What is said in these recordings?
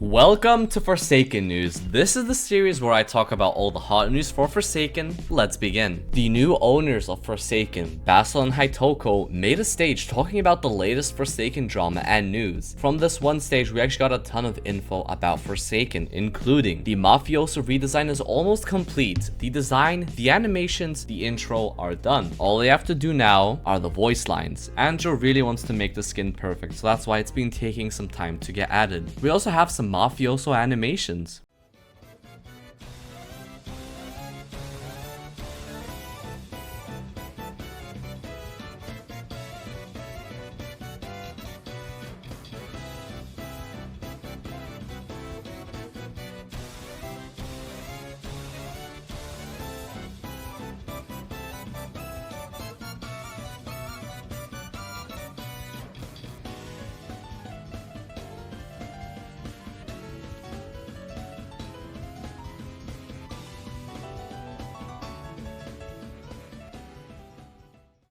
Welcome to Forsaken News. This is the series where I talk about all the hot news for Forsaken. Let's begin. The new owners of Forsaken, Basil and Hitoko, made a stage talking about the latest Forsaken drama and news. From this one stage, we actually got a ton of info about Forsaken, including the Mafioso redesign is almost complete. The design, the animations, the intro are done. All they have to do now are the voice lines. Andrew really wants to make the skin perfect, so that's why it's been taking some time to get added. We also have some Mafioso Animations.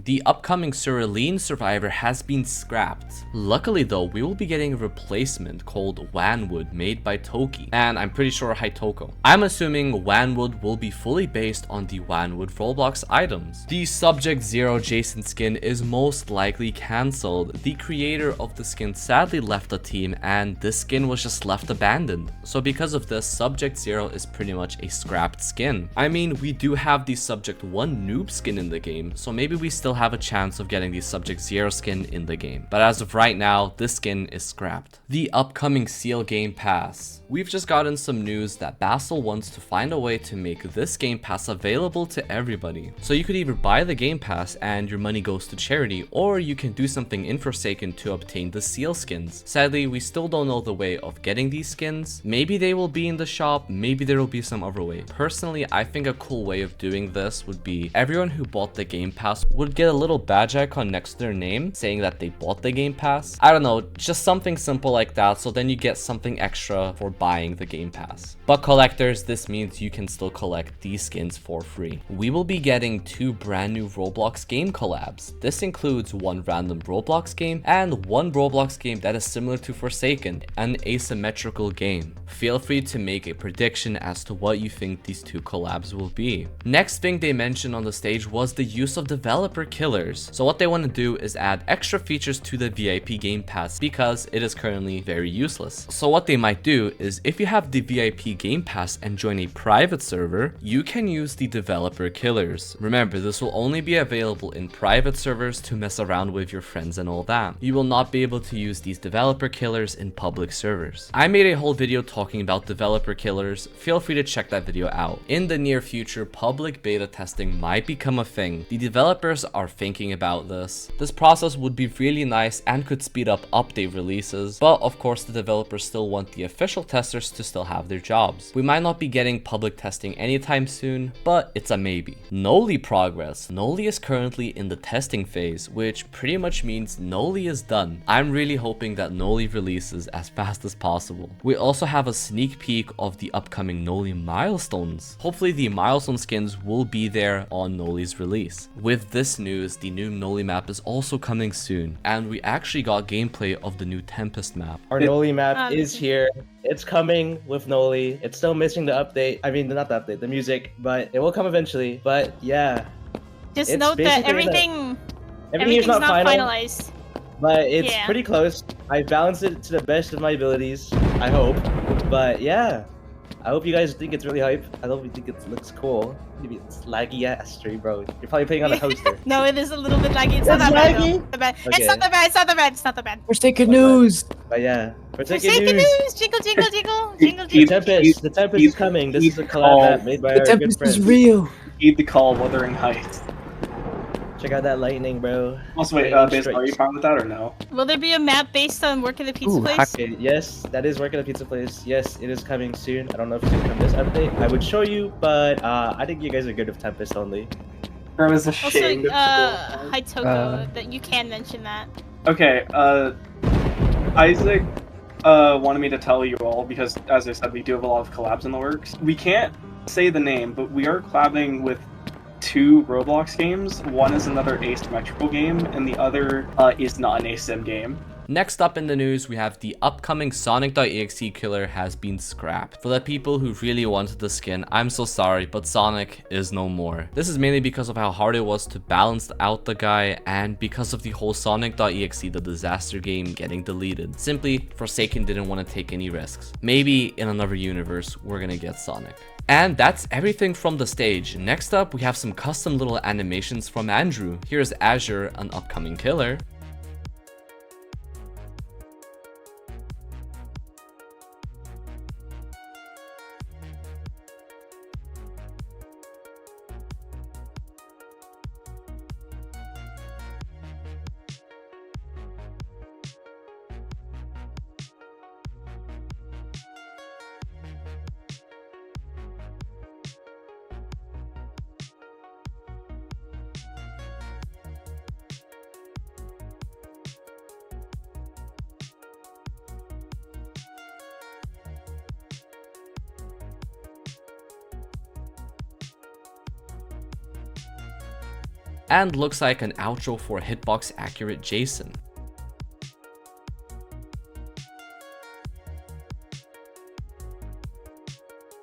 The upcoming Cerulean Survivor has been scrapped. Luckily though, we will be getting a replacement called Wanwood made by Toki, and I'm pretty sure Hitoko. I'm assuming Wanwood will be fully based on the Wanwood Roblox items. The Subject Zero Jason skin is most likely cancelled. The creator of the skin sadly left the team and this skin was just left abandoned. So because of this, Subject Zero is pretty much a scrapped skin. I mean, we do have the Subject 1 noob skin in the game, so maybe we still have a chance of getting the Subject Zero skin in the game. But as of right now, this skin is scrapped. The upcoming Seal Game Pass. We've just gotten some news that Basil wants to find a way to make this Game Pass available to everybody. So you could either buy the Game Pass and your money goes to charity, or you can do something in Forsaken to obtain the Seal skins. Sadly, we still don't know the way of getting these skins. Maybe they will be in the shop, maybe there will be some other way. Personally, I think a cool way of doing this would be everyone who bought the Game Pass would get a little badge icon next to their name saying that they bought the Game Pass. I don't know, just something simple like that, so then you get something extra for buying the Game Pass. But collectors, this means you can still collect these skins for free. We will be getting 2 brand new Roblox game collabs. This includes one random Roblox game and one Roblox game that is similar to Forsaken, an asymmetrical game. Feel free to make a prediction as to what you think these 2 collabs will be. Next thing they mentioned on the stage was the use of developer killers. So what they want to do is add extra features to the VIP Game Pass because it is currently very useless. So what they might do is if you have the VIP Game Pass and join a private server, you can use the developer killers. Remember, this will only be available in private servers to mess around with your friends and all that. You will not be able to use these developer killers in public servers. I made a whole video talking about developer killers. Feel free to check that video out. In the near future, public beta testing might become a thing. The developers are thinking about this. This process would be really nice and could speed up update releases, but of course the developers still want the official testers to still have their jobs. We might not be getting public testing anytime soon, but it's a maybe. Noli Progress. Noli is currently in the testing phase, which pretty much means Noli is done. I'm really hoping that Noli releases as fast as possible. We also have a sneak peek of the upcoming Noli milestones. Hopefully the milestone skins will be there on Noli's release. With this news, the new Noli map is also coming soon, and we actually got gameplay of the new Tempest map. Our Noli map is here. It's coming with Noli. It's still missing the update. I mean, not the update, the music, but it will come eventually. But yeah. Just note that everything's not finalized. But it's pretty close. I balanced it to the best of my abilities, I hope. But yeah. I hope you guys think it's really hype. I hope you think it looks cool. Maybe it's laggy ass stream, bro. You're probably playing on a coaster. No, it is a little bit laggy. It's not that laggy? bad. Okay. It's not that bad. It's not that bad. It's not that bad. Forsaken News. But yeah, Forsaken Forsaken News. News. Jingle, jingle, jingle, jingle, jingle. The Tempest is coming. This is a collab map made by our good friends. The Tempest is real. Heed the call, Wuthering Heights. Check out that lightning, bro. Also, wait, Basil, are you fine with that or no? Will there be a map based on Work at the Pizza Place? Okay, yes, that is Work at the Pizza Place. Yes, it is coming soon. I don't know if it's gonna come this update. I would show you, but I think you guys are good with Tempest only. Bro, it's a Also, shame. Hitoko, that you can mention that. Okay, Isaac wanted me to tell you all, because as I said, we do have a lot of collabs in the works. We can't say the name, but we are collabing with 2 Roblox games. One is another asymmetrical game, and the other is not an asim game. Next up in the news, we have the upcoming Sonic.exe killer has been scrapped. For the people who really wanted the skin, I'm so sorry, but Sonic is no more. This is mainly because of how hard it was to balance out the guy and because of the whole Sonic.exe, the disaster game, getting deleted. Simply, Forsaken didn't want to take any risks. Maybe in another universe, we're gonna get Sonic. And that's everything from the stage. Next up, we have some custom little animations from Andrew. Here's Azure, an upcoming killer. And looks like an outro for Hitbox accurate Jason.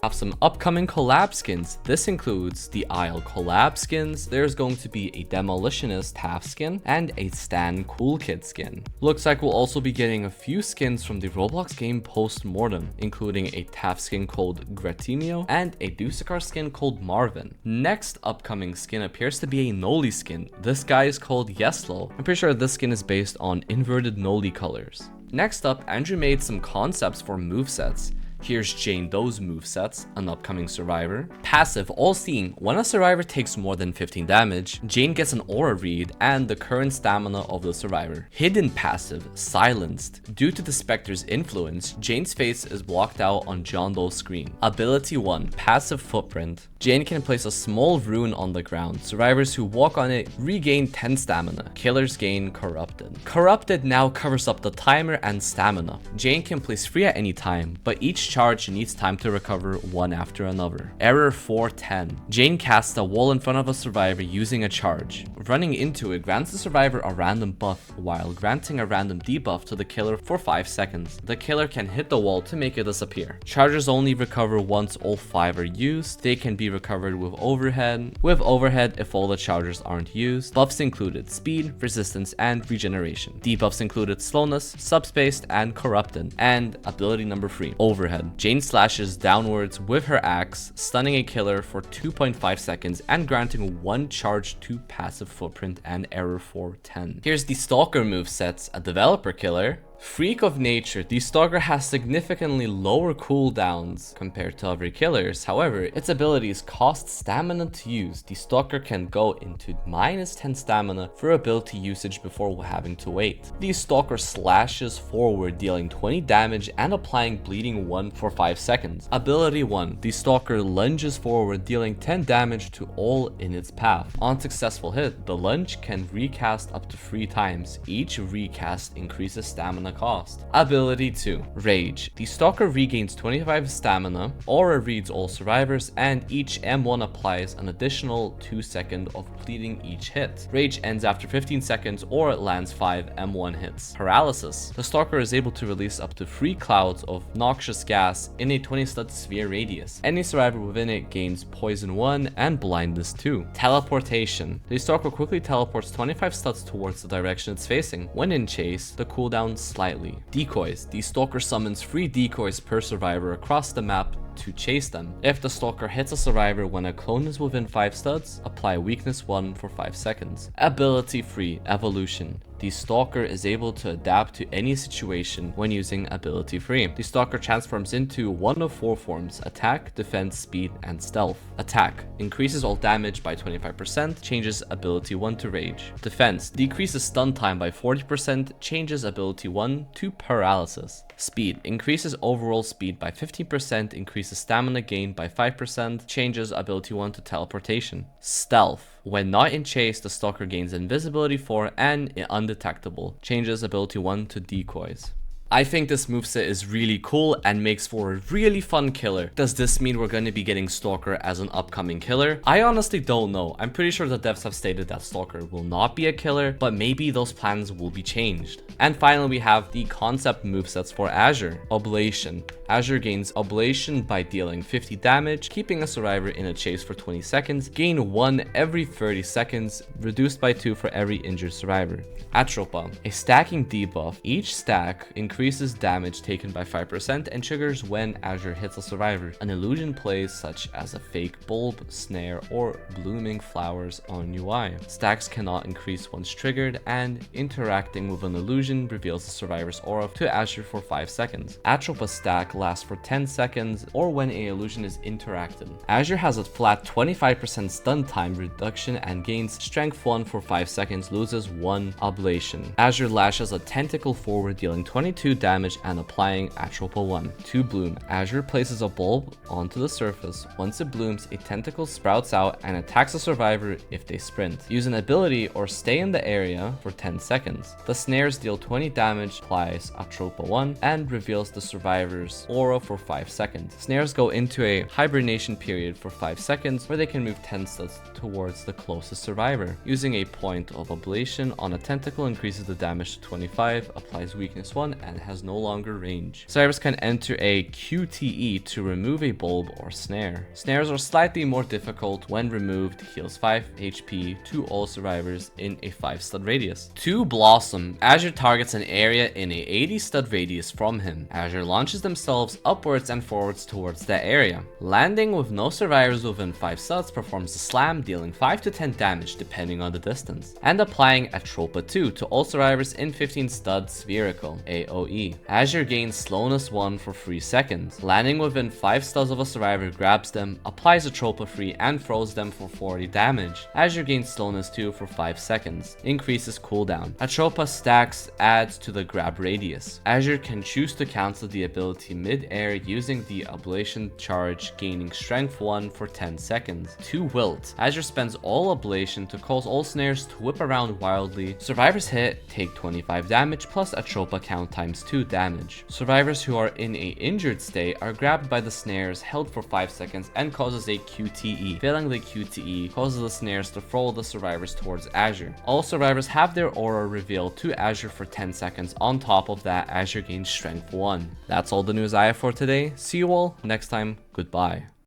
Have some upcoming collab skins. This includes the Isle collab skins. There's going to be a Demolitionist half skin and a Stan Cool Kid skin. Looks like we'll also be getting a few skins from the Roblox game POSTMORTEM, including a TAF skin called Gratimio and a Dusakar skin called Marvin. Next upcoming skin appears to be a Noli skin. This guy is called Yeslo. I'm pretty sure this skin is based on inverted Noli colors. Next up, Andrew made some concepts for movesets. Here's Jane Doe's movesets, an upcoming survivor. Passive, all seeing. When a survivor takes more than 15 damage, Jane gets an aura read and the current stamina of the survivor. Hidden passive, silenced. Due to the Spectre's influence, Jane's face is blocked out on John Doe's screen. Ability 1, passive footprint. Jane can place a small rune on the ground. Survivors who walk on it regain 10 stamina. Killers gain corrupted. Corrupted now covers up the timer and stamina. Jane can place free at any time, but each charge needs time to recover one after another. Error 410. Jane casts a wall in front of a survivor using a charge. Running into it grants the survivor a random buff while granting a random debuff to the killer for 5 seconds. The killer can hit the wall to make it disappear. Charges only recover once all 5 are used. They can be recovered with overhead. With overhead if all the charges aren't used. Buffs included speed, resistance, and regeneration. Debuffs included slowness, subspaced, and corrupted. And ability number 3, overhead. Jane slashes downwards with her axe, stunning a killer for 2.5 seconds and granting 1 charge to passive footprint and error 410. Here's the Stalker movesets, a developer killer. Freak of nature, the Stalker has significantly lower cooldowns compared to other killers. However, its abilities cost stamina to use. The Stalker can go into -10 stamina for ability usage before having to wait. The Stalker slashes forward, dealing 20 damage and applying bleeding 1 for 5 seconds. Ability 1, the Stalker lunges forward, dealing 10 damage to all in its path. On successful hit, the lunge can recast up to 3 times. Each recast increases stamina cost. Ability 2, Rage. The Stalker regains 25 stamina, aura reads all survivors, and each M1 applies an additional 2 seconds of bleeding each hit. Rage ends after 15 seconds or it lands 5 M1 hits. Paralysis. The Stalker is able to release up to 3 clouds of noxious gas in a 20 stud sphere radius. Any survivor within it gains poison 1 and blindness 2. Teleportation. The Stalker quickly teleports 25 studs towards the direction it's facing. When in chase, the cooldown slightly. Decoys. The Stalker summons 3 decoys per survivor across the map to chase them. If the Stalker hits a survivor when a clone is within 5 studs, apply weakness 1 for 5 seconds. Ability 3, Evolution. The Stalker is able to adapt to any situation when using ability 3. The Stalker transforms into one of 4 forms: attack, defense, speed, and stealth. Attack increases all damage by 25%, changes ability 1 to rage. Defense decreases stun time by 40%, changes ability 1 to paralysis. Speed increases overall speed by 15%, increases stamina gain by 5%, changes ability 1 to teleportation. Stealth. When not in chase, the Stalker gains invisibility 4 and undetectable, changes ability 1 to decoys. I think this moveset is really cool and makes for a really fun killer. Does this mean we're going to be getting Stalker as an upcoming killer? I honestly don't know. I'm pretty sure the devs have stated that Stalker will not be a killer, but maybe those plans will be changed. And finally, we have the concept movesets for Azure. Oblation. Azure gains Oblation by dealing 50 damage, keeping a survivor in a chase for 20 seconds, gain 1 every 30 seconds, reduced by 2 for every injured survivor. Atropa. A stacking debuff. Each stack increases damage taken by 5% and triggers when Azure hits a survivor. An illusion plays such as a fake bulb, snare, or blooming flowers on UI. Stacks cannot increase once triggered, and interacting with an illusion reveals the survivor's aura to Azure for 5 seconds. Atropa stack lasts for 10 seconds or when an illusion is interacted. Azure has a flat 25% stun time reduction and gains strength 1 for 5 seconds, loses 1 oblation. Azure lashes a tentacle forward, dealing 22 damage and applying Atropa 1. To bloom, Azure places a bulb onto the surface. Once it blooms, a tentacle sprouts out and attacks a survivor if they sprint. Use an ability or stay in the area for 10 seconds. The snares deal 20 damage, applies Atropa 1, and reveals the survivor's aura for 5 seconds. Snares go into a hibernation period for 5 seconds where they can move 10 steps towards the closest survivor. Using a point of ablation on a tentacle increases the damage to 25, applies weakness 1, and has no longer range. Survivors can enter a QTE to remove a bulb or snare. Snares are slightly more difficult. When removed, heals 5 HP to all survivors in a 5 stud radius. To Blossom, Azure targets an area in a 80 stud radius from him. Azure launches themselves upwards and forwards towards that area. Landing with no survivors within 5 studs, performs a slam, dealing 5 to 10 damage depending on the distance, and applying Atropa 2 to all survivors in 15 stud spherical AoE. Azure gains slowness 1 for 3 seconds. Landing within 5 studs of a survivor grabs them, applies Atropa 3 and throws them for 40 damage. Azure gains slowness 2 for 5 seconds, increases cooldown. Atropa stacks adds to the grab radius. Azure can choose to cancel the ability mid-air using the ablation charge, gaining strength 1 for 10 seconds. To Wilt, Azure spends all ablation to cause all snares to whip around wildly. Survivors hit take 25 damage plus Atropa count times 2 damage. Survivors who are in a injured state are grabbed by the snares, held for 5 seconds, and causes a QTE. Failing the QTE causes the snares to throw the survivors towards Azure. All survivors have their aura revealed to Azure for 10 seconds. On top of that, Azure gains strength 1. That's all the news I have for today. See you all next time. Goodbye.